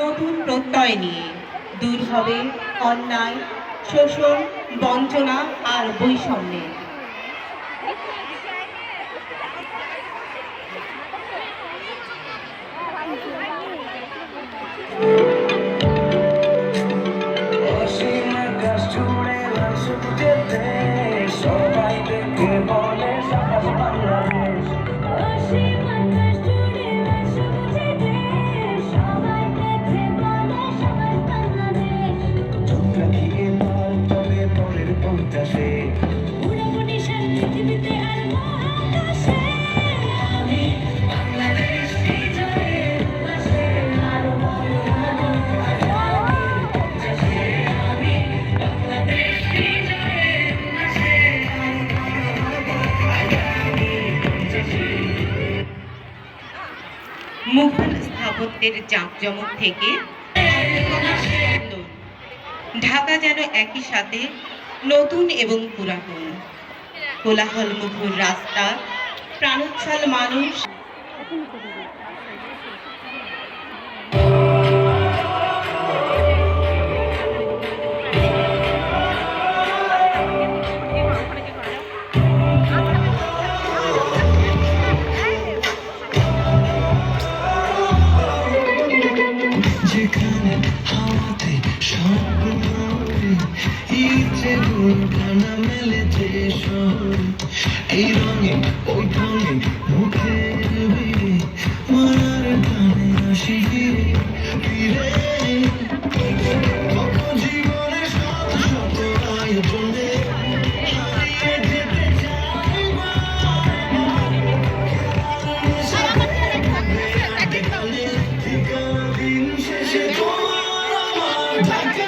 নতুন প্রত্যয় নিয়ে দূর হবে অন্যায়, শোষণ, বঞ্চনা আর বৈষম্যের। সবাই দেখে বলে সাবাস বাংলাদেশ। মুঘল স্থাপত্যের জাঁকজমক থেকে ঢাকা যেন একই সাথে নতুন এবং পুরাতন। কোলাহল মুখর রাস্তা, প্রাণোচ্ছল মানুষ, এই রঙে ওই ঢঙে মুখের বিড়ে মারার টানে আসি ফিরে কত জীবনে শত শত আয়োজনে হারিয়ে যেতে চাই ঠিকানা দিন শেষে তোমার আমার ঢাকা